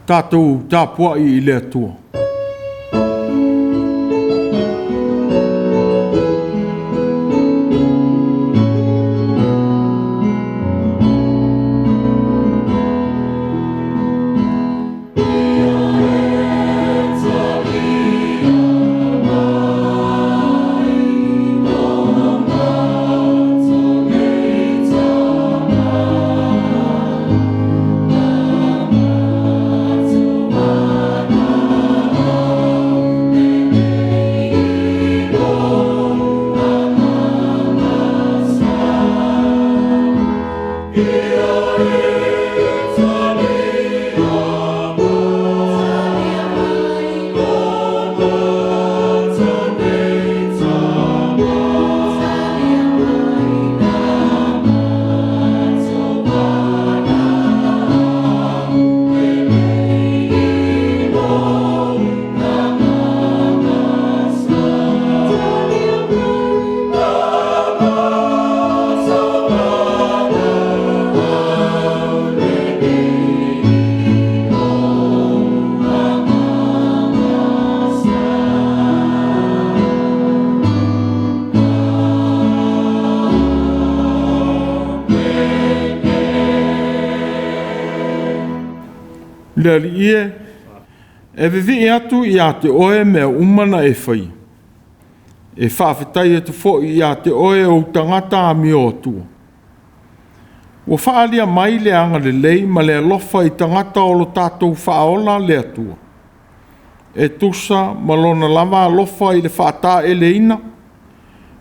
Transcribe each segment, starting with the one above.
Tātou tāpua'i I le atua. Le ie e vivi atu I te oe mea umana e whai. E whawhetai te fo'i I te oe o tangata a mi o atua. Wa whaalia mai le anga le lei ma le alofa I tangata o lo tātou whaola le atua. E tusa ma lona lava alofa I le whaata e le ina.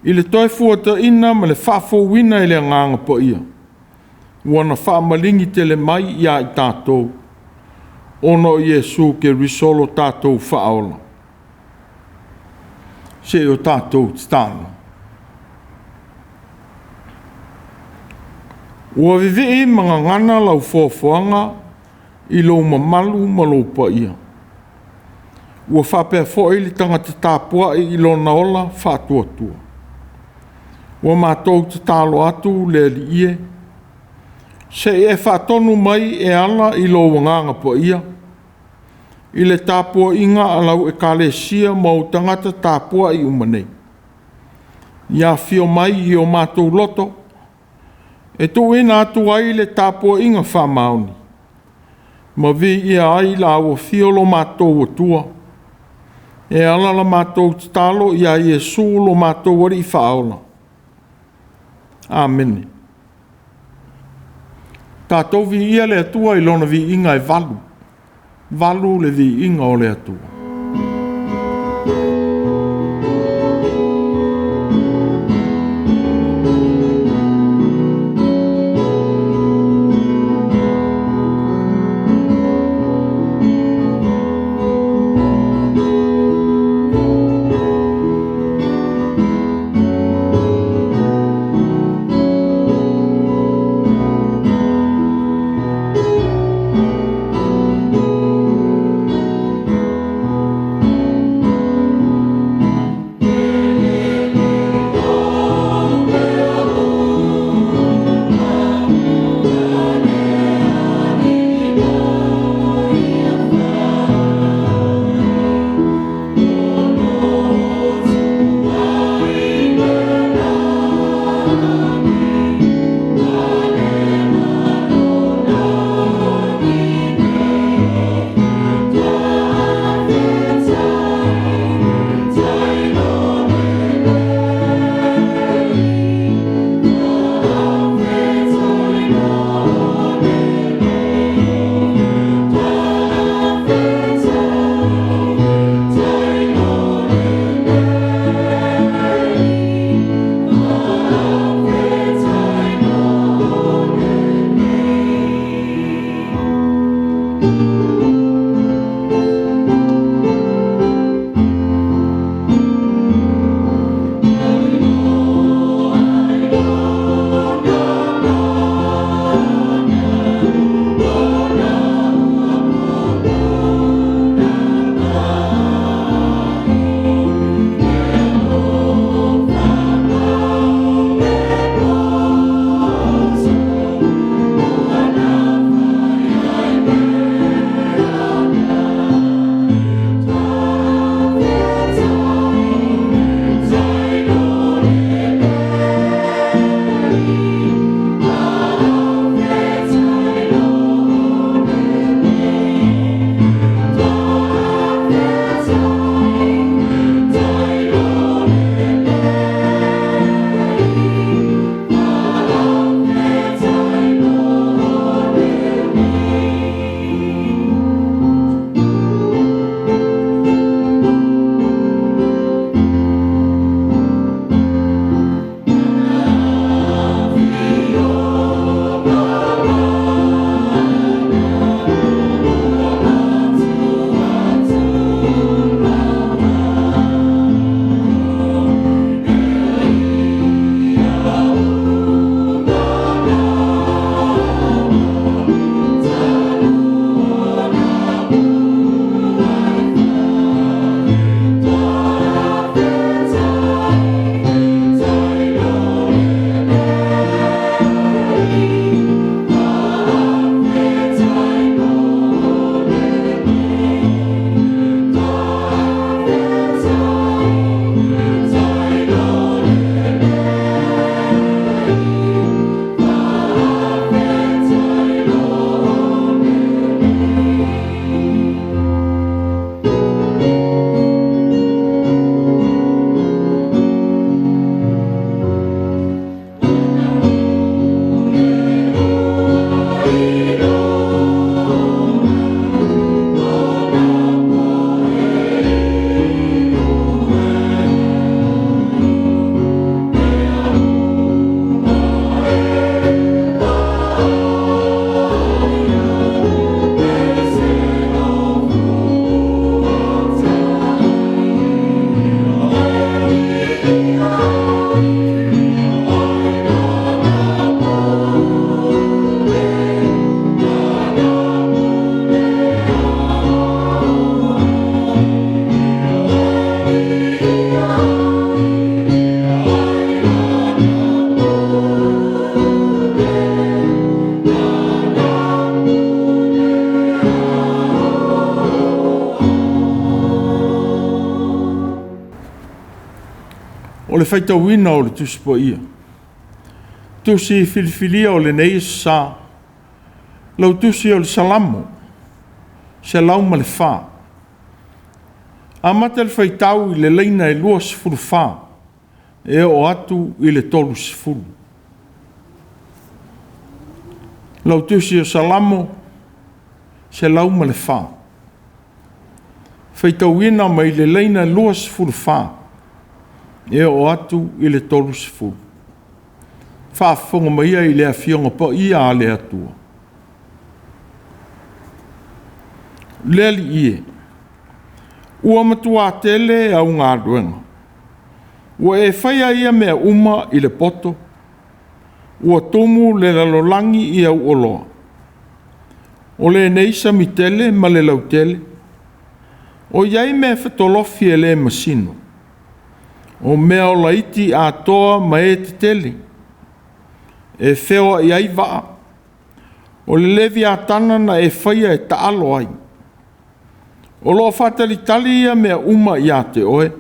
I le toi fuata'iina ma le whafowina I le nganga pa ia. Wana whaamalingi te le mai ia I tātou. Ono Iesu ke risolo tātou whaola. Se o tātou tāna. Ua vivi mga ngana lau whawhanga I lo mamalu ma lo pa ia. Ua whapea fo ili tangata tāpua'i I lo naola whātuatua. Ua mātou te tālo atu le li ie. Se e whātonu mai e ala I lo wanganga pa ia. I le tāpua'iga alau ekalesia ma o tangata tāpua'i umanei. Ia fio mai I o mātou loto. E tu ina atu ai le tāpua'iga whamaoni. Ma vi ia ai la ua fio lo mātou atua. E ala la mātou talo ia Iesu lo mātou wari I whaola. Amen. Tātou vi ia le atua I lona vi inga e valu. Valu le vi inga o le atua. faitauina o le tusi po ia. Tusi filifilia o le nei sa. Lau tusi o le Salāmo. Salāmo le wha. Amata le faitau i le leina e lua sifuru wha. E o atu i le tolu sifuru. Lau tusi o Salāmo. Salāmo le wha. Faitauina mai le leina e lua sifuru wha. E o atu i le tolu sifuru. Whaafonga maia i le awhionga po ia a le atua. Leli ie. Ua matua tele au ngā ruenga. Ua e whaia ia mea uma i le poto. Ua tomu le Lalolagi i au oloa. O le neisa mi tele ma le lau tele. O iai mea whetolofi e le masino. O mea o laiti a toa ma e te tele. E wheoa i ai waa. O le levi a tana na e whaia e taalo ai. O lo whatali tali ia mea uma i a te oe.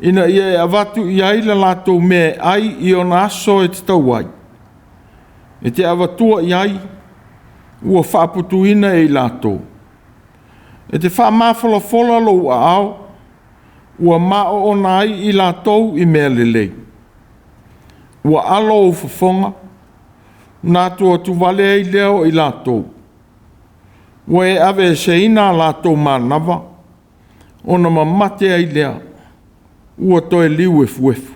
Ina ia e avatu i ai la lato mea ai i ona aso e te tau ai. E te avatua i ai, ua whaaputuina e i lato. E te wha mawhalafola lo a ao, ua mao ona ai i lato i mea lelei. Ua alo o whafonga, nā tua tu wale ai leo i lato. Ua e ave se ina lato manawa, ona mamate ai lea, ua toe liu e fuefu.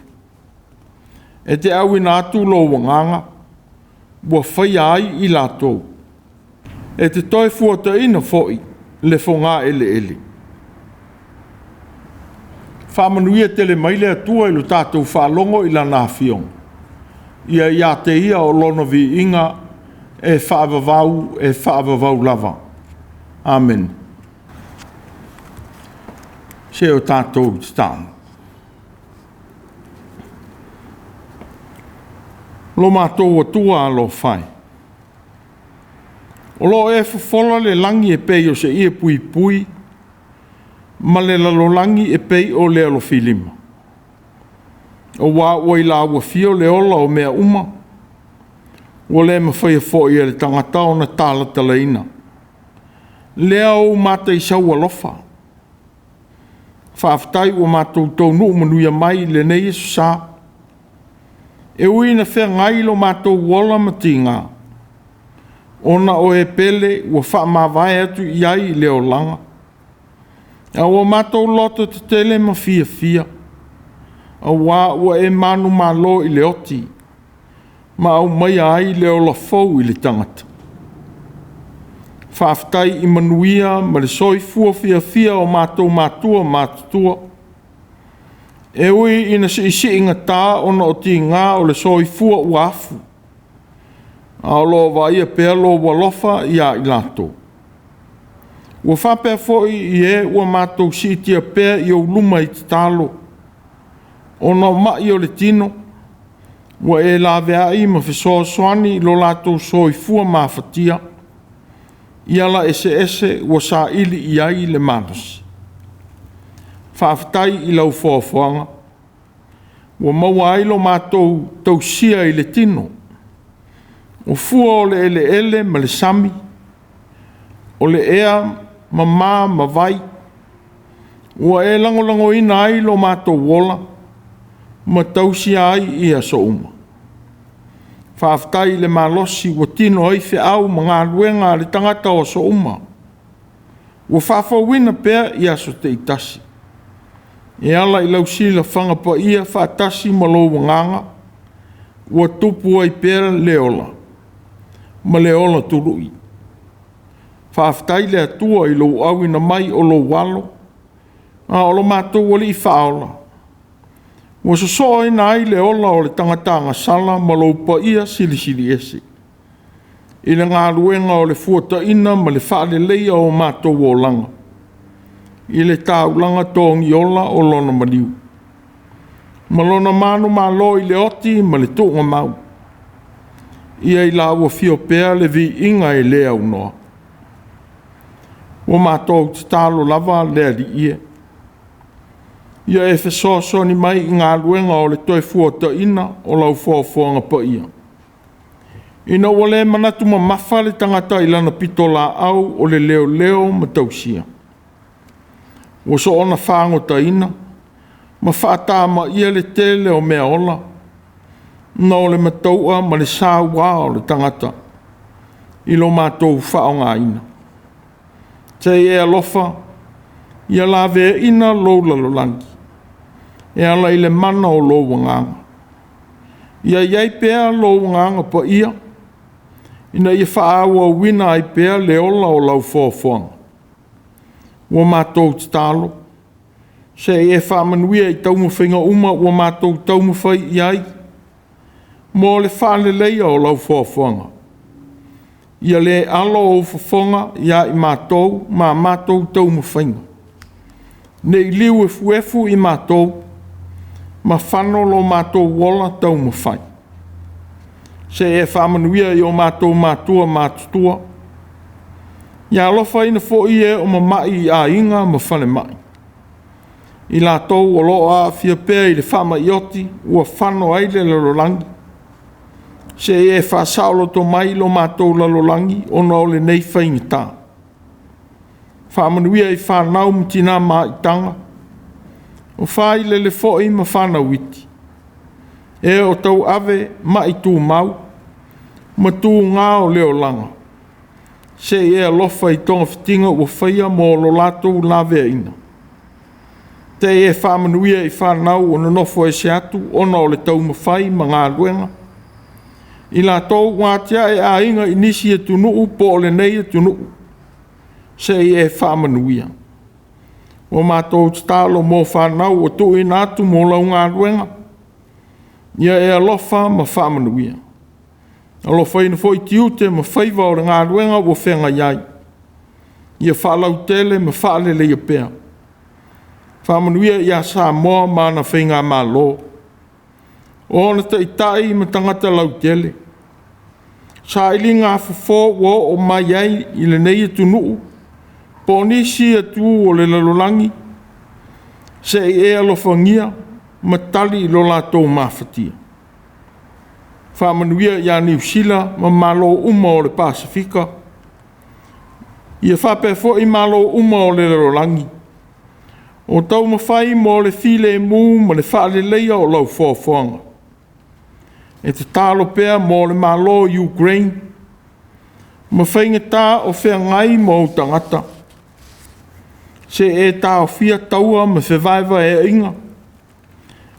E te au ina atu lo wanganga, ua whaia ai i lato. E te toe fuata'iina foi, le fonga ele ele. Whamanuia tele maile atua i lo tātou whaalongo i la nāwhiong. Ia te ia o lona vi inga e whaavavau lava. Amen. Se o tātou te tāna. Lo mātou atua alo whai. O lo e whawhola le langi e pei o se ia pui pui, ma le Lalolagi e pei o le alo filima. O wā ua i la ua fio le ola o mea uma, o le mawhaia fōi e le tangata o na tāla talaina. Lea o mata i saua lofa. Whaaftai o mātou tau nuu manuia mai le nei e sa. E ui na whea ngai lo mātou wola mati ngā. Ona o e pele ua wha mawai atu i ai leo langa. A o mātou loto te tele ma fia fia. A wā ua e manu malo i le oti. Ma au mai ai leo la fau i le tangata. Whaaftai i manuia ma le soi fua fia fia o mātou Mātua mātua. E ui ina se isi inga tā ona o ti ngā o le soi fua uafu. A o lo vai a pēr lo walofa i a i lato. Ua whapea foi i e ua mātou si tia pēr i o luma i te talo. Ona mai o le tino. Ua e la vea i ma whesoa soani lo lato soi fua mawhatia. Iala ese ua sa ili i ai le manas. Whaaftai i lau whaafwanga. Ua maua ai lo mātou tausia i le tino. O fua o le ele ma le sami. O le ea ma mā ma vai. Ua e langolango ina ai lo mātou wola. Ma tausia ai i a so uma. Whaaftai le malosi ua tino ai whi au ma ngā luenga le tangata o so uma. Ua whaafawina pēr i aso te itasi. E ala i lau sila whanga pa ia whaatasi ma lo wanganga. Ua tupu ai pēr leola. Ma leola turui. Whaaftai le atua i lo awina mai o lo walo. A o lo mātou wali i whaola. Ua sosoa ina ai le ola o le tangatanga sala ma lo pa ia sili ese. I le ngā ruenga o le fuata'iina ma le whaale leia o mātou o langa. I le tāulanga tōngi ola o lona maniu. Ma lona manu malo i le oti ma le tūnga mau. Ia i la ua fio pēr le vi inga e lea unoa. Ua mātou te tālo lava lea li ia. Ia e fesosoni mai I Gāluega o le toe fuata'iina o lau foafoaga paia. Ina ua le manatu mamafa le tagata I lana pito la'au o le leoleo ma tausia. Ua so ona fagotaina ma fa'atamaia le tele o mea ola na o le mataua ma le sauā o le tagata I lo matou fa'aogāina. Te e alofa ia laveaina lou lalolagi. E ala I le mana o lou agaga. Ia iai pea lou agaga paia. Ina ia fa'aauauina ai pea le ola o lau foafoaga. Ua matou tatalo. Se e whaamanuia I taumawhinga uma ua matou taumawhai I ai. Mo le whaaleleia o lau foafoaga. Ia le alo o fafonga ia I matou ma matou taumawhinga. Nei liu e fuefu I matou. Ma whano lo matou wola taumawhai. Se e whaamanuia I o matou Mātua mātutua. Ia alofa ina fo'i e o mamai a inga ma whale mai. I la tau o lo a fia pēr I le whama ioti ua whano ai le lalolagi. Se e whasaulo to mai lo mātou lalolagi o na o le nei whaingita. Whamanuia I whanau mtina ma I tanga. O whai le fo'i ma whanau iti. E o tau ave ma I tū mau. Ma tū ngā o leo langa. Se e alofa I tonga fitinga ua whaia mo lo latou laveaina. Te e whamanuia I whanau o na nofo e se atu ona o le taumawhai ma Gāluega. I la tau wātia e a inga I nisi e tunuu po o le nei e tunuu. Se e whamanuia. O mātou tatalo mo whanau o tui nātu mo lau Gāluega. Ia e alofa ma whamanuia. Alofa ina fo I tiu te ma whaiva o le Gāluega ua whenga iai. Ia whalau tele ma whaalele ia pēr. Whamanuia ia Salāmo ma na whenga mālo. O na taitai ma tangata lau tele. Sa ili ngā whafo o mai ai I le nei atu nuu. Po nisi atu o le lalolagi. Se e alofangia ma tali lo latou mafatia. Whamanuia ia New Zealand ma malo uma o le Pasifika. Ia whape fo I malo uma o le lalolagi. O tau mawhai mo le file mū ma le whaaleleia o lau foafoaga. E te talo pēr mo le malo Ukraine. Ma whaingatā o whengai mo o tangata. Se e tā o fia taua ma whewaiwa e inga.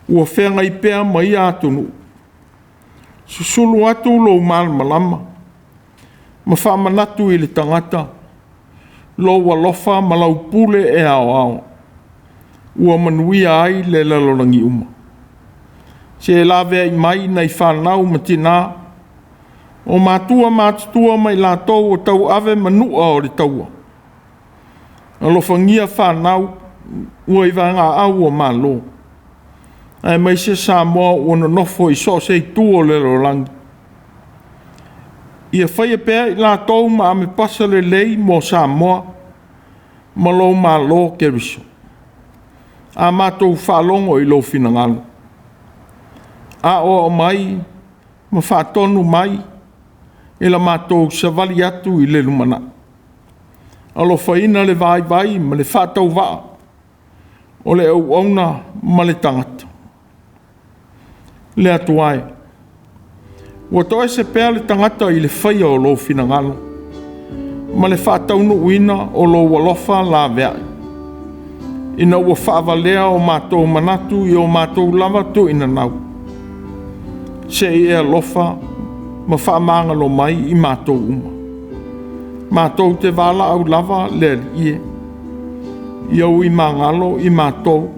Ua whengai pēr ma I atunu. Susulu atu lo malama. Ma whamanatu I le tangata. Lo walofa ma lau pule e ao ao. Ua manuia ai le lalolagi uma. Se lawe ai mai nei whanau ma tina. O Mātua mātutua mai la tau o tau ave manua o le taua. Alofangia whanau ua I vanga au o malo. Ai mai se Salāmo o na nofo I so se tu o le lalolagi. Ia whaia pēr I la tau ma ame pasa le lei mo Salāmo ma lo malo ke riso. A mātou whalongo I lo finangalo. A o mai, ma whatonu mai, e la mātou savali atu I le lumana. Alo whaina le vai vai, ma le whatau waa, o le au auna ma le tangata. Le atuai. Ua toe se pēr le tangata I le whaia o lo finangalo, ma le whataunu uina o lo walofa la veai. Ina ua whaavalea o mātou manatu I o mātou lava tu ina nau. Se e alofa ma whaamangalo mai I mātou uma. Mātou te wala au lava le ie. I au I mangalo I mātou.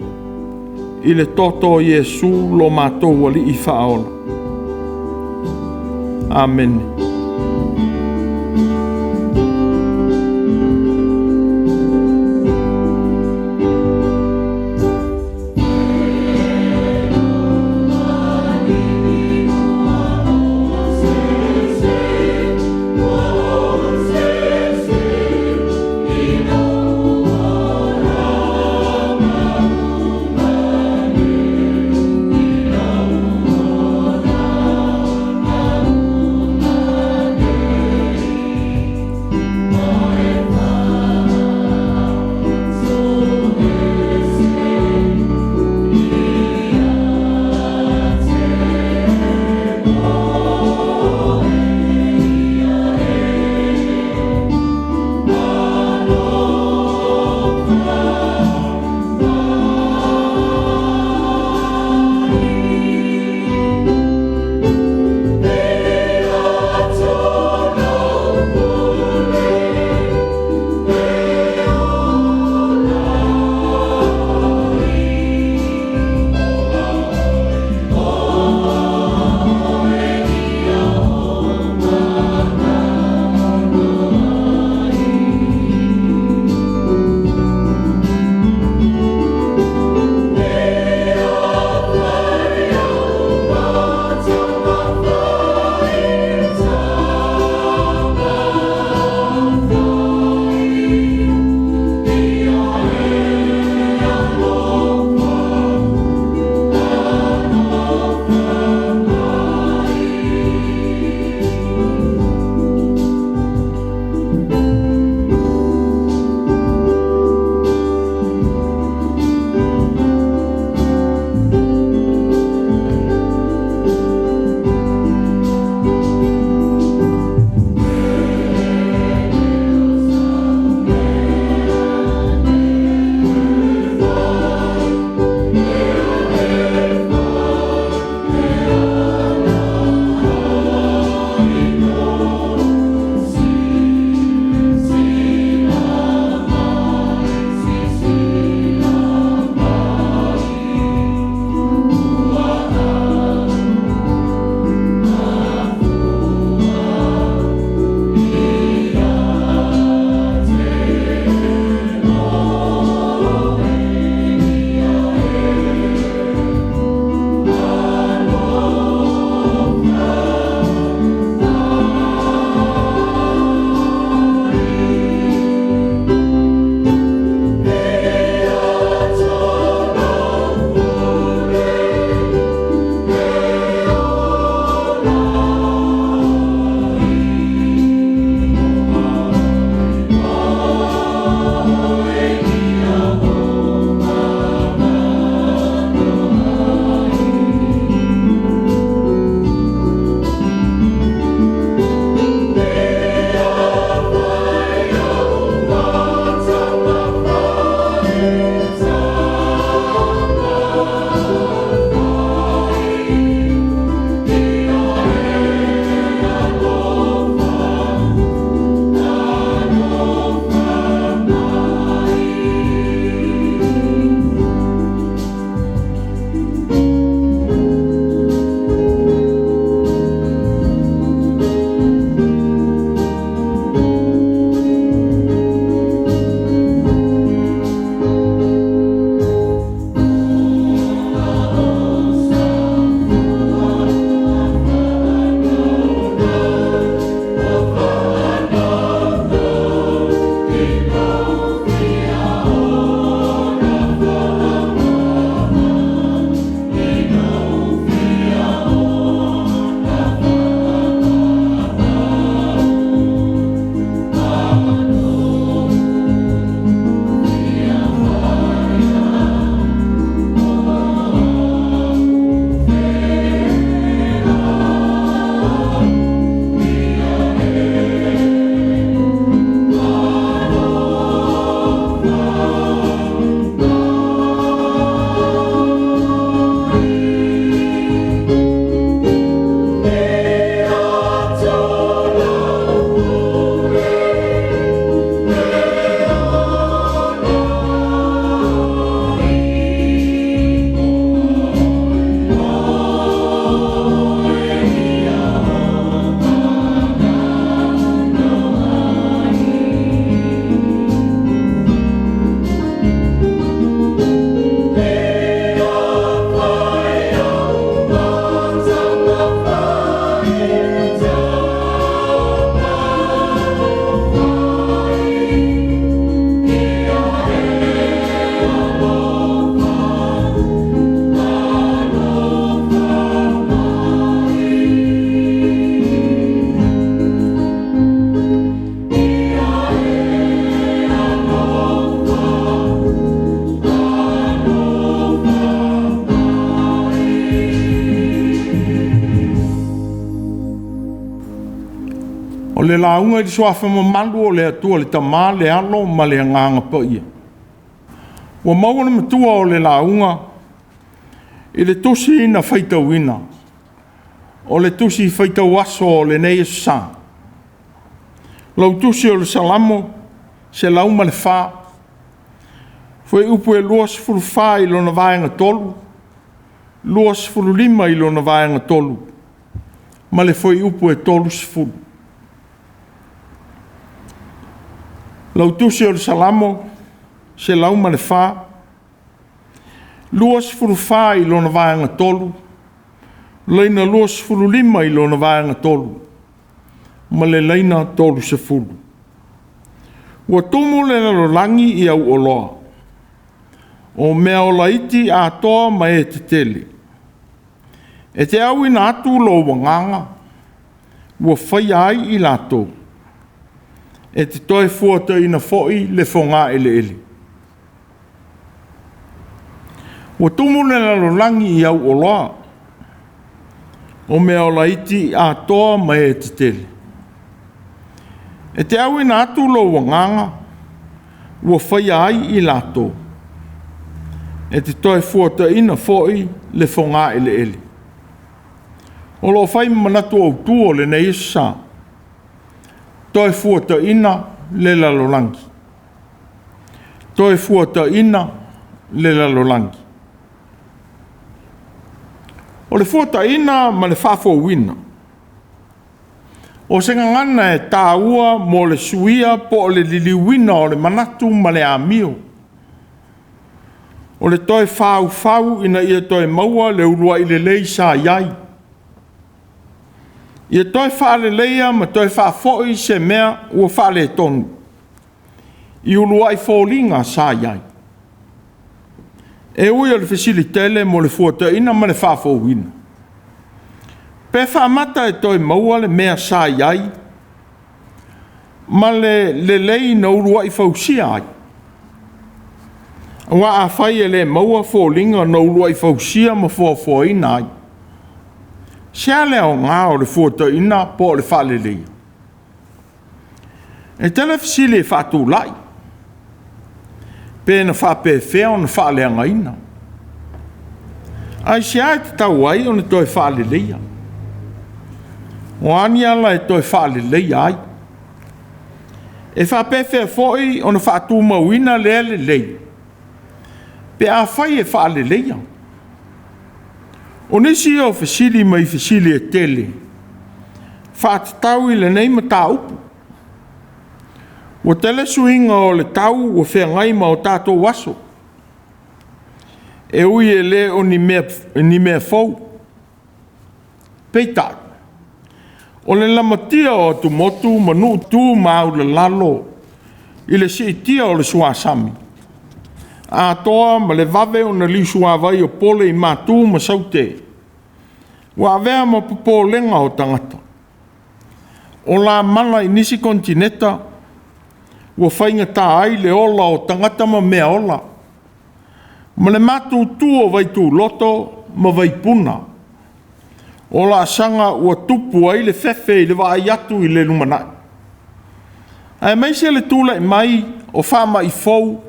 I le toto Iesu lo mātou wali I whaola. Amen. le launga i soafa mamalu o le atua le tamā le alo ma le nganga pa ia. Ua maua na matua o le launga i le tusi ina Faitau ina. O le tusi Faitau aso o le nei sa. Lau tusi o le Salāmo se lauma le wha. Foi upu e luas furu wha i lona vaenga tolu. Luas furu lima i lona vaenga tolu. Ma le foi upu e tolu sifuru. Lau tusi o le Salāmo se lauma le wha. Luas furu wha i lona vaenga tolu. Leina luas furu lima i lona vaenga tolu. Ma le leina tolu sifuru. Ua tumu le Lalolagi i au oloa. O mea o laiti a toa mai e te tele. E te au ina atu lo wanganga. Ua whai ai i lato. E te toi fuata'iina fo'i le fuata'iina. Ua tumu le Lalolagi i au oloa. O mea o laiti a toa mai e te tele. E te au ina atu lo wanganga. Ua whai ai i lato. E te toi fuata'iina fo'i le fuata'iina. O lo whai manatu Autū o le nei sa. Toi fuata'iina le Lalolagi. Toi fuata'iina le Lalolagi. O le fuata'iina ma le whafouina. O se ngana e tāua mo le suia po le liliuina o le manatu ma le amio. O le toi whau ina ia toi maua le urua i le lei sa iai. Ia toi whaale leia ma toi whafoi se mea ua whaale tonu. I urua i fōlinga sa iai. E ui o le fesilitele mo le fuata'iina ma le whafouina. Pe whamata e toi maua le mea sa iai. Ma le lei na urua i fausia ai. Wa a whai e le maua fōlinga na urua i fausia ma fōfoina ai. Sia leo ngā o le fuata'iina po le whale leia. E tele fisili e whātū lai. Pe na whape whea o na whale angaina. Ai sia e te tau ai o na toi whale leia. O ani ala e toi whale leia ai. E whape whea foi o na whātū mauina lea le leia. Pe a whai e whale leia. O nisi o fesili mai fesili e tele. Whātatau i le nei ma tā upu. O tele suinga o le tau o whea ngai ma o tātou waso. E ui e le o ni mea fau. Peitai. O le lamatia o tu motu manu tu mau le lalo. I le siitia o le suasami. A toa ma le vave o na lisua vai o pole i mātū ma saute. Wa avea ma pupo lenga o tangata. O la mana i nisi kontineta. Wa whainga tā ai le ola o tangata ma mea ola. Ma le mātū tū o vai tū loto ma vai puna. O la sanga ua tupu ai le fefe i le vai atu i le lumanai. Ai mai se le tūla i mai o whama i fau.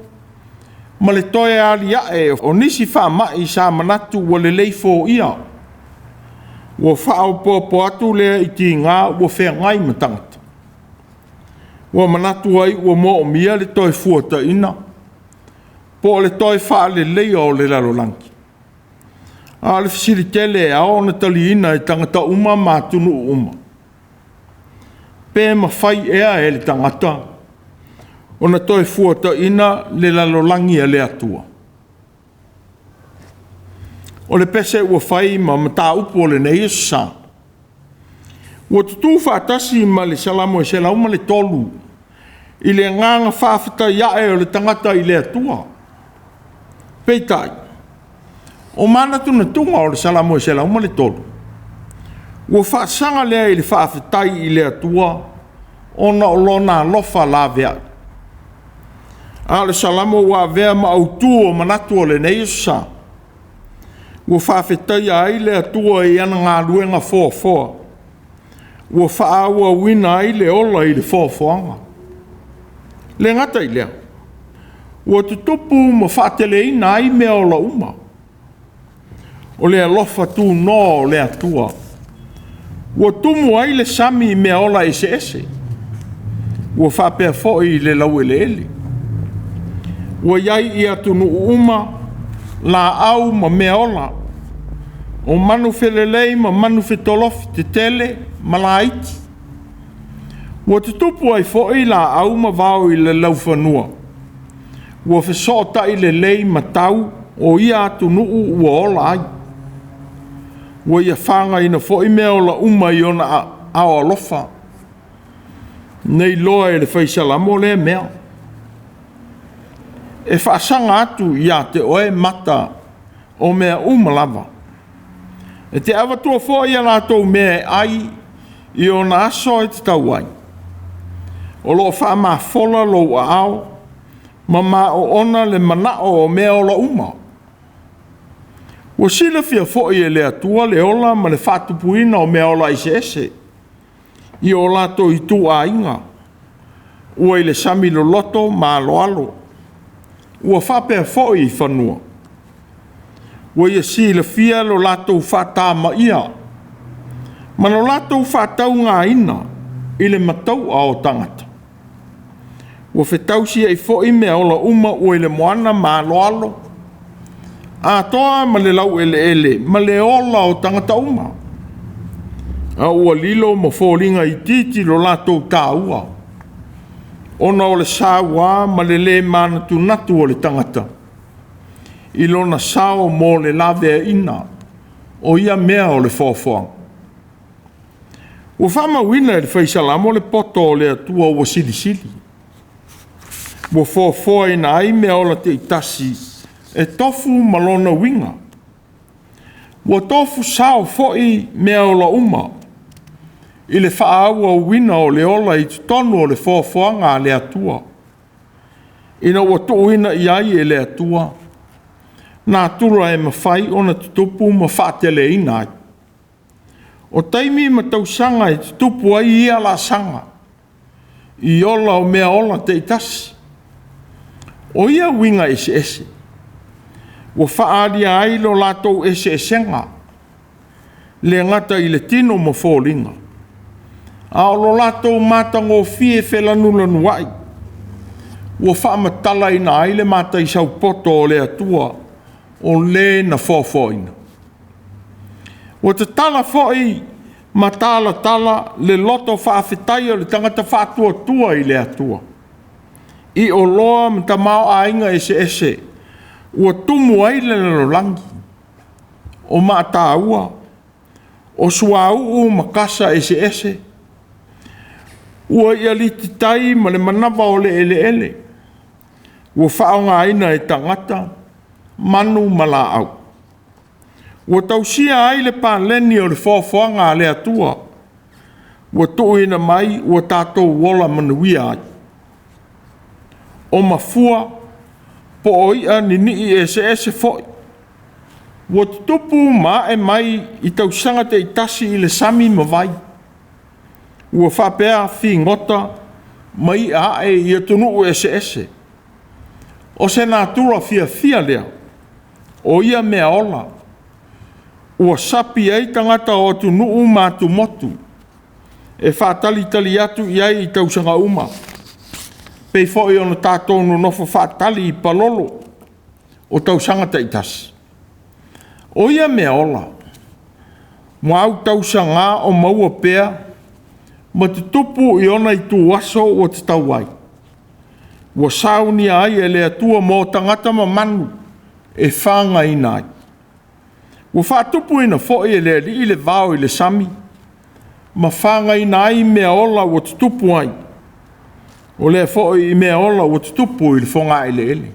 Ma le toe ali ae o nisi whama i sa manatu wa le leifo ia. Wa whao po atu lea i ti ngā wa whea ngai matangata. Wa manatu ai wa mo o mia le toe fuata'iina. Po le toe wha le leia o le Lalolagi. A le fisiritele a o na taliina i tangata uma mātunu uma. Pe ma whai ea e le tangata. O na toi fuata'iina le Lalolagi a le ATUA. O le pese ua whai ma mata upo o le nei sa. Ua tutu whaatasi ma le Salāmo e se lauma le tolu. I le nganga whaafetaiae o le tangata i le ATUA. Peitai. O mana tuna tunga o le Salāmo e se lauma le tolu. Ua whaasanga lea i le whaafetai i le ATUA. Ona o lona lofa la vea. A le Salāmo wa vea ma Autū o manatu o le nei sa. Ua whawhetai ai le atua i ana ngā luenga fōa. ua whaaua wina i le ola i le whawhanga. Le ngata i lea. Ua tutupu ma whaatele ina ai mea ola uma. O le alofa tū no o le atua. Ua tumu ai le sami mea ola ese ese. Ua whapea foi le lau ele ele. Ua iai i atunu uma la au ma mea ola. O manu whelelei ma manu whetolofi te tele ma la iti. Ua tutupu ai foi la au ma vau i le lau whanua. Ua whesota i le lei ma tau o ia atunu ua ola ai. Ua ia whanga ina foi mea ola uma i ona ao alofa. Nei loa e le whai Salāmo le mea. E whaasanga atu ia te oe mata o mea uma lava. E te awatua fo ia lātou mea ai i ona aso e te tau ai. O lo wha ma fola lo a ao, ma o ona le manao o mea ola uma. Ua sila fia fo i e le atua le ola ma le whatupuina o mea ola ise ese. I o lātou i Tuiātaga. Ua i le sami lo loto ma alo alo. Ua whapea fo i whanua. Ua ia sila fia lo lātou whatama ia. Ma lo lātou whatau ngā ina i le matau a o tangata. Ua whetau si ai fo i mea ola uma ua i le moana ma alo alo. A toa ma le lau ele ele, ma le ola o tangata uma. A ua lilo ma fōringa i titi lo lātou tāua. Ona o le sāua ma le mana tunatu o le tangata. I lona sao mo le lawea ina, o ia mea o le whawhang. Ua whama wina e le whai Salāmo le poto o le atua ua sili sili. Ua whawhua ina ai mea o la te itasi, e tofu malona winga. Ua tofu sao foi mea o la uma. I le whaaua wina o le ola i tonu o le whawhanga le atua. Ina ua tuuina i ai e le atua. Nā tura e mawhai o na tutupu ma whaatele ina ai. O taimi ma tausanga e tutupu ai ia la sanga. I ola o mea ola te itasi. O ia winga ese ese. Ua whaaria ai lo lātou ese esenga. Le ngata i le tino ma fōlinga. A o lo lātou mātango fie whelanulanu ai. Ua whaamatala ina ai le mātai sau poto o le atua o le na whawhāina. Ua te tala whai ma tala le loto whaafetai o le tangata whātua i le atua. I o loa ma ta mao ainga ese ese. Ua tumu ai le Lalolagi. O mātāua. O suau makasa ese ese. Ua ia liti tai ma le manawa o le ele ele. Ua whaonga aina e tangata. Manu mala au. Ua tausia ai le pāleni o le whawhanga le atua. Ua tuuina mai ua tātou wola manuia ai. O mafua po o ia ni ese ese foi. Ua tupu ma e mai i tausanga te itasi i le sami mawai. Ua whapea fi ngota mai a e i atunu ese ese. O se nā tura fia lea. O ia mea ola. Ua sapi ai tangata o atunu mātu motu. E whātali atu i ai i tausanga uma. Pei fōi ona tātou no nofo whātali i palolo. O tausanga te itasi. O ia mea ola. Mua au tausanga o maua pea. Ma te tupu i ona i tu aso o te tauai. Ua sauni ai e le atua mō tangata ma manu. E whanga ina ai. Ua whātupu ina fōi e le li i le vāo i le sami. Ma whanga ina ai mea ola o te tupu ai. O le fōi i mea ola o te tupu i le whonga ele ele.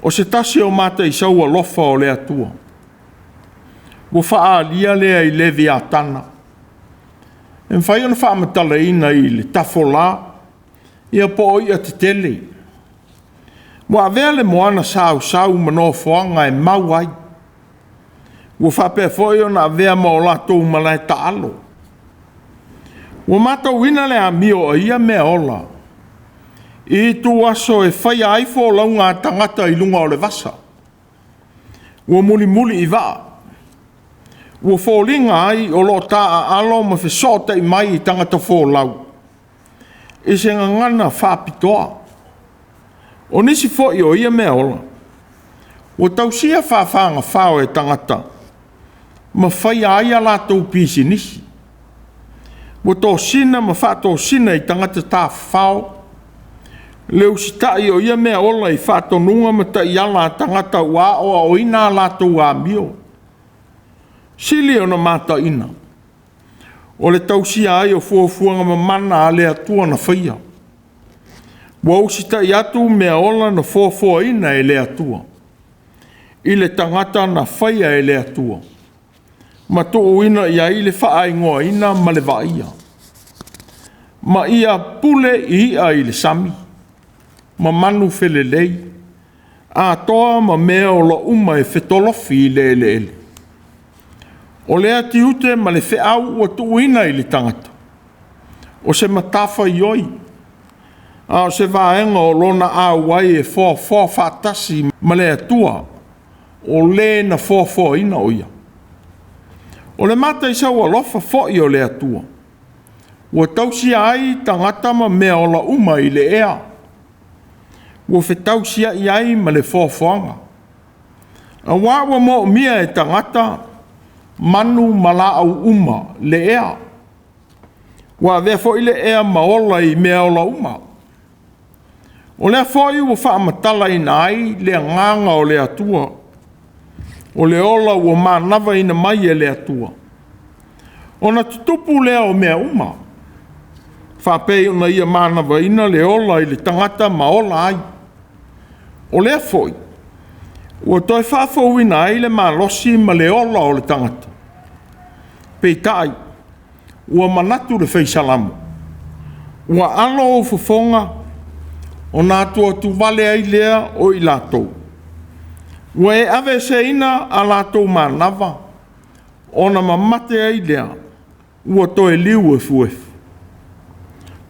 O se tasi o mata i saua lofa o le atua. Ua whaalia lea i levi a tana. E mwhai ona whaamatala ina i le tafola. Ia po i a te tele. Ua avea le moana sau mano whoanga e mau ai. Ua whapea fōi ona avea ma o lātou malai ta alo. Ua matauina le amio ia mea ola. I tu aso e whai ai fo launga tangata I lunga o le vasa. Ua muli I waa. Ua fōlinga ai o lo taa alo ma whesota I mai I tangata fō lau. I se ngangana whāpitoa. O nisi fo I o ia mea ola. Ua tausia whāwhanga whao e tangata. Ma whai ai a lātou pisi nisi. Ua tō sina ma whātō sina I tangata tā whao. Leu si tai o ia mea ola I whātō nunga ma tai ala tangata ua o ina lātou a mio. Sili o na mata ina. O le tausia ai o fuafuanga ma mana a le atua na whaia. Ua usi tai atu mea ola na fuafua ina e le atua. I le tangata na whaia e le atua. Ma tō ina ia I le whaai ngoa ina ma le vaia. Ma ia pule ia I le sami. Ma manu whelelei. A toa ma mea o la uma e whetolofi I le ele. O lea ti ute ma le wheau ua tō ina I le tangata. O se matafa ioi. A o se vaenga o lona a wai e fō whātasi ma le atua. O le na fō ina o ia. O le mata I saua lofa fōi o le atua. Ua tausia ai tangata ma mea o la uma I le ea. Ua whetausia I ai ma le fōwhanga. A wāwa mo mia e tangata manu mala au uma le ea. Ua vea fōi le ea maola I mea o la uma. O lea fōi ua whaamatala ina ai le nganga o le atua. O le ola ua mānawa ina mai e le atua. O na tutupu lea o mea uma. Whapei ona ia mānawa ina le ola I le tangata maola ai. O lea foi. Ua toi whafau ina ai le mālosi ma le ola o le tangata. Peitai. Ua manatu le whai Salāmo. Ua alo o fufonga. O nā tua tu vale ai lea o I lātou. Ua e ave se ina a lātou mānawa. O na mamate ai lea. Ua toi liu e fuefu.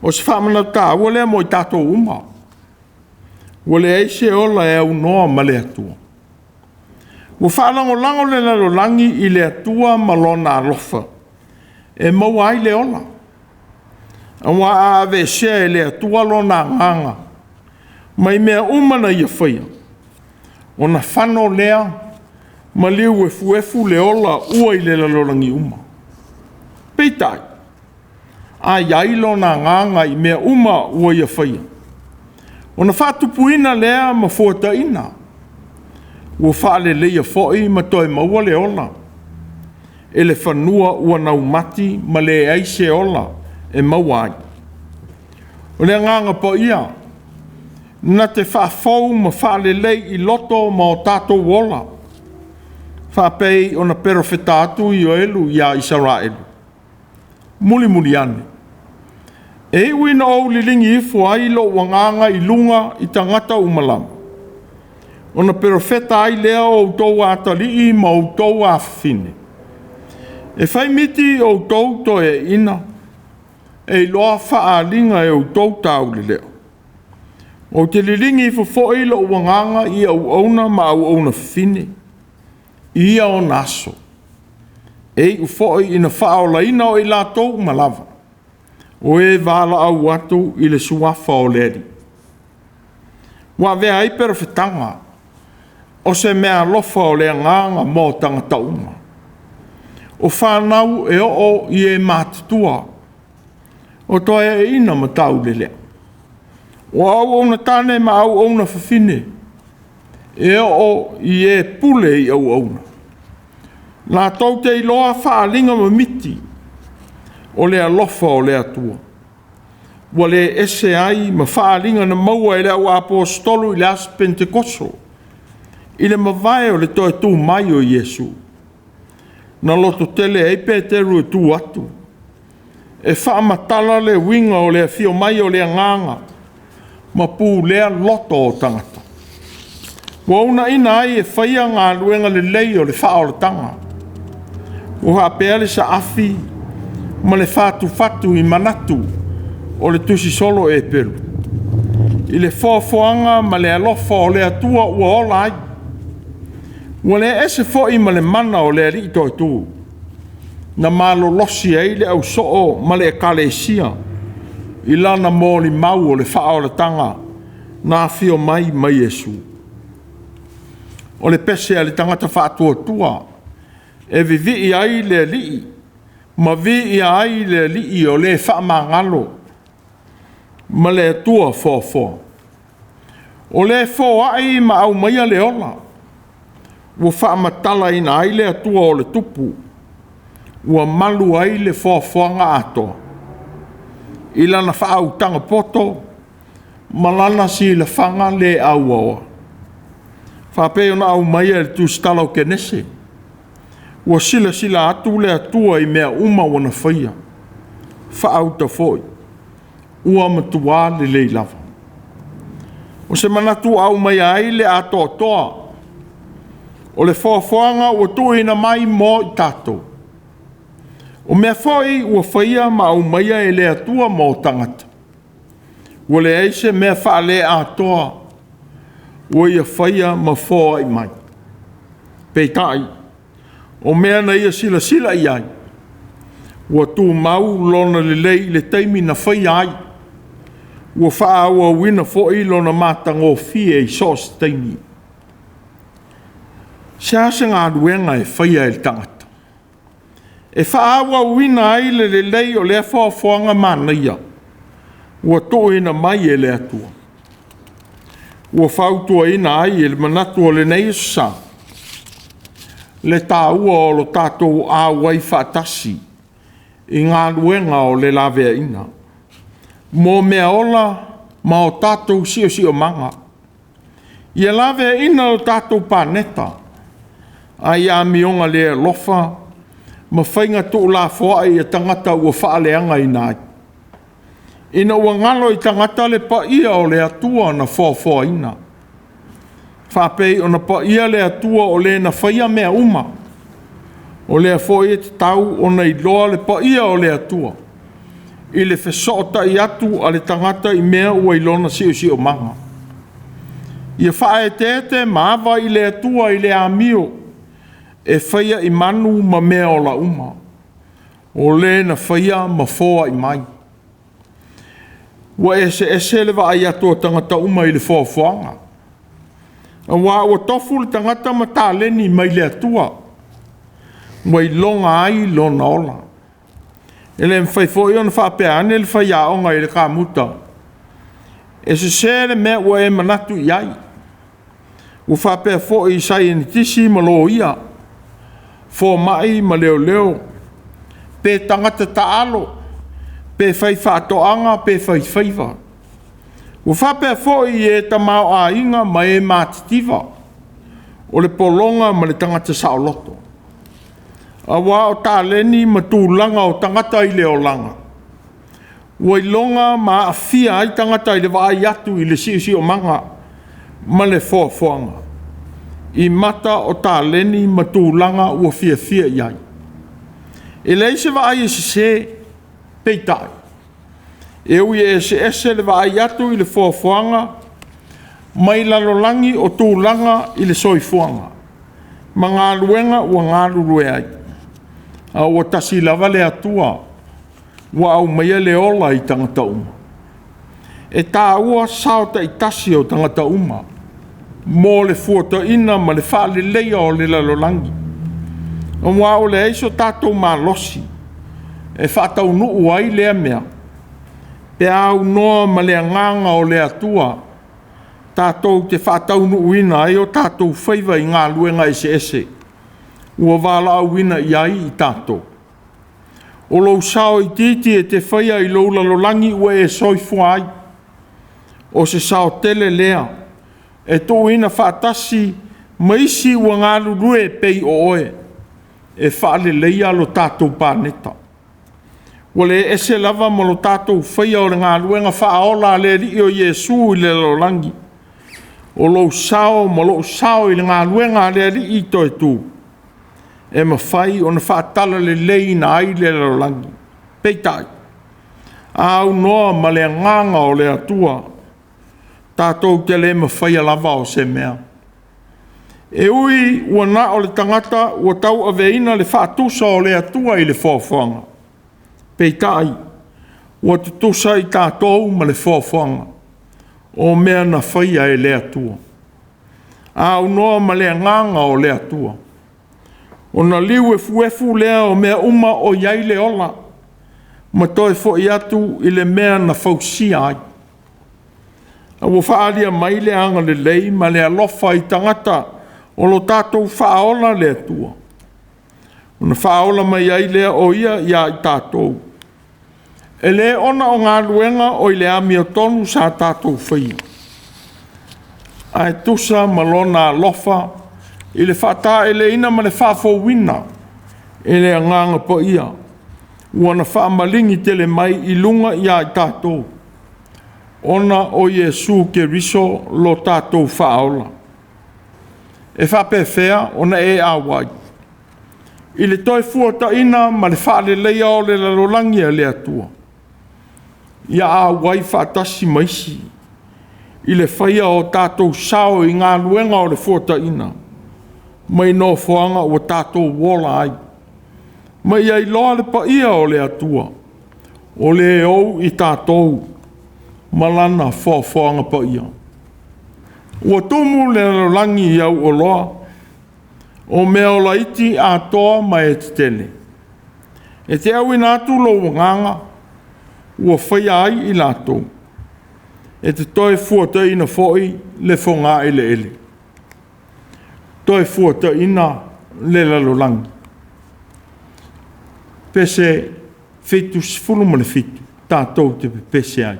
O se whamanau tā ua lea mo I tātou uma. Ua le eise ola e au noa ma le atua. Ua whaalango lango le Lalolagi I le atua ma lona alofa. E mau ai le ola. Ua ave se e le atua lona nganga. Mai mea umana ia whaia. O na whano lea ma liu e fuefu le ola ua I le Lalolagi uma. Peitai. A iailo na nganga I mea uma ua ia whaia. O na whatupuina lea ma fuata'iina. Ua whaale leia fo'i ma toi maua le ola. E le whanua ua nau mati ma le aise ola e maua ai. O le nganga po ia. Na te whaafou ma whaale lei I loto ma o tātou ola. Whapei o na perofeta atu I o elu ia Israelu. Muli ane. E uina o lilingi ifu ai lo wanganga I lunga I tangata umalam. O na perofeta ai lea o Autū atali ma Autū afine. E whai miti o Autū to e ina. E loa whaalinga e Autū tau le leo. O te lilingi ifu foi lo wanganga I au auna ma au auna fine. Ia o naso. E u foi ina whaola ina o I lātou malava. O e vala au atu I le suafa o leri. Wa vea ai perofetanga. O se mea lofa o le nganga mō tangata uma. O whanau e o I e mātutua. O toi e ina ma tau le lea. O au ona tane ma au ona whawhine. E o I e pule I au ona. Nā tau te iloa whaalinga ma miti. O le alofa o le atua. Wa le ese ai ma whaalinga na maua I le au apostolu I le as Pentekoso. I le mawai o le toi tū mai o Iesu. Na loto tele e Peteru e tū atu. E whaamatala le winga o le fio mai o le nganga. Ma pū lea loto o tangata. Wa una ina ai e whaia ngā luenga le lei o le wha o le tanga. O hapea le sa afi. ma le fatu I manatu o le tusi solo e pelu. I le foafoanga ma le alofa o le atua ua ola ai. Ua le ese fo'i ma le mana o le ali to tu. Na malo losi ai le au soo ma le kalesia. I lana mōli mau o le wha o le tanga na fio mai Yesu. O le pese a le tangata whaatua tua e vivi ai le li ma vi ai le li o le wha mangalo ma le atua fō. O le ai ma au maia le ola ua wha matala ina ai le atua o le tupu ua malu ai le fōanga atoa. I lana whaau poto, malana si le whanga le aua. Whapeo na au maia le Tusi talau kenese. Ua sila atu le atua I mea uma wana whaia. Whaau ta foi. Ua matua le lava. O se manatu au maia ai le atoa toa. O le whaanga ua tuina mai mo I tātou. O mea foi ua whaia ma au maia e le atua mo tangata. Ua le eise mea wha le atoa. Ua ia whaia ma fōa I mai. Peitai. O mea na ia sila I ai. Ua tū mau lona le lei le teimi na whaia ai. Ua wha ua wina fōi lona mātango fie I sos teimi. Siasa ngā ruenga e whaia e tangata. E whaawa wina ai le lei o lea whaofoanga mānaia. Ua toina mai e le atua. Ua whautua ina ai e le manatu o le nei sa. Le tāua o lo tātou āwai whaatasi. I ngā luenga o le lavea ina. Mō mea ola ma o tātou sio manga. Ia lavea ina o tātou pāneta. Ai a mionga le lofa. Ma whainga tō la whoa I a tangata ua whaaleanga I nai. Ina ua ngalo I tangata le pa ia o le atua na whoa ina. Whapei o na pa ia le atua o le na whaia mea uma. O le a whoa te tau o na I loa le pa ia o le atua. I le whesota I atu a le tangata I mea ua I lona sio manga. Ia whae te maawa I le atua I le amio. E whaia I manu ma mea o la uma. O le na whaia ma fōa I mai. Wa ese le wa ai atua tangata uma I le fōwhanga. A wā ua tofu le tangata ma tāleni mai le atua. Wa I longa ai lona ola. E le mwhaifoi ona whapeane le whaia onga I le kāmuta. E se le mea ua e manatu I ai. Ua whapea fōi I sai ni tisi ma lo ia. Fō mai ma leo. Pe tangata taalo. Pe whaifatoanga, pe whaiwhaiva. Ua whapea fōi e tamau a inga ma e mātitiva. O le polonga ma le tangata saoloto. A wā o tāleni ma tūlanga o tangata I le o langa. Ua I longa ma a fia ai tangata I le waai atu I le si o manga. Ma le fōanga. I mata o tāleni ma tūlanga ua fia iai. E leise waai e se peitai. E ui e se le waai atu I le fōanga. Ma I Lalolagi o tūlanga I le soifuanga. Ma Gāluega ua Gālulue ai. A ua tasi lava le atua. Ua au maia le ola I tangata uma. E tā ua sao ta I tasi o tangata uma. Mō le fuata'iina ma le whaaleleia o le Lalolagi. O wā o le eiso tātou mālosi. E whaatau nuu ai lea mea. Pe au noa ma le nganga o le atua. Tātou te whaatau nuu ina ai o tātou whaiva I Gāluega ese. Ua wala au ina I ai I tātou. O lou sao I titi e te whaia I lou Lalolagi ua e soifua ai. O se sao tele lea. E tō ina whaatasi maisi ua Gālulue pei o oe. E whaale leia lo tātou pāneta. Ua le ese lava ma lo tātou whaia o le Gāluega whaaola le ri o Iesu I le Lalolagi. O lo sao ma lo sao I le Gāluega le ri I toi tū. E mawhai o na whaatala le leina ai le Lalolagi. Peitai. Au noa ma le nganga o le atua. Tātou te le mawhaia lava o se mea. E ui ua na o le tangata ua tau aveina le whaatusa o le atua i le whawhanga. Peitai. Ua tutusa i tātou ma le whawhanga. O mea na whaia e le atua. Au noa ma le nganga o le atua. O na liu e fuefu lea o mea uma o iai le ola. Ma toi fo i atu i le mea na fausia ai. A ua whaalia mai le anga le lei ma le alofa i tangata o lo tātou whaola le atua. O na whaola mai ai lea o ia i tātou. E le ona o ngā luenga o i le ami o tonu sa tātou whaia. Ai tusa malona alofa i le whata e le ina ma le whafo wina e le nganga po ia. Ua na whaamalingi te le mai i lunga i tātou. Ona o Iesu ke riso lo tātou whaola. E whapewhea ona e awai. I le toi fuata'iina ma le whaale leia o le Lalolagi le atua. Ia awai whaatasi maisi. I le whaia o tātou sao i ngā luenga o le fuata'iina. Mai no whoanga o tātou wola ai. Mai ai loa le paia o le atua. O le au i tātou. Malana whoanga paia. Ua tumu le Lalolagi i au o loa. O mea o laiti a toa mai e te tele. E te au ina atu lo nganga. Ua whaia ai i lātou. E te toi fuata'iina foi le whonga ele ele. Toi fuata'iina le Lalolagi. Pese fitu sifulu ma le fitu. Tātou te pese ai.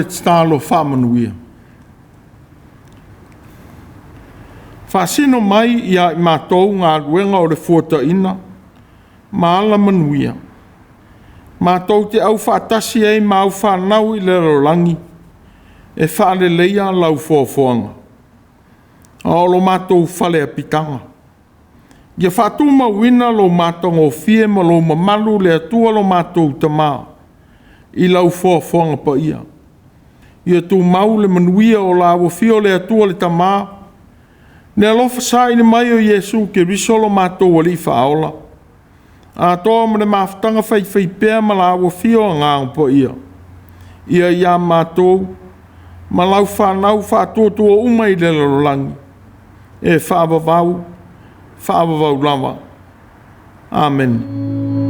le talo whamanuia. Whasino mai ia I mātou ngā ruenga o le fuata'iina maala manuia. Mātou te au whaatasi ei mau whanau I le Lalolagi e whaale leia lau fuafuanga. Olo mātou whale apitanga. Ia whātu mawina lo mātou ngofie ma lo mamalu le atua lo mātou tamā I lau fuafuanga pa ia. Ia tu mau le manuia o la wafio le atua le tamā. Ne alofa sai ni mai o Yesu ke risolo mātou wali whaola. A toa mene Mafutaga whai pēr ma la wafio a ngāng pa ia. Ia mātou ma lau whanau whātua umai le Lalolagi. E whaavavau lava. Amen.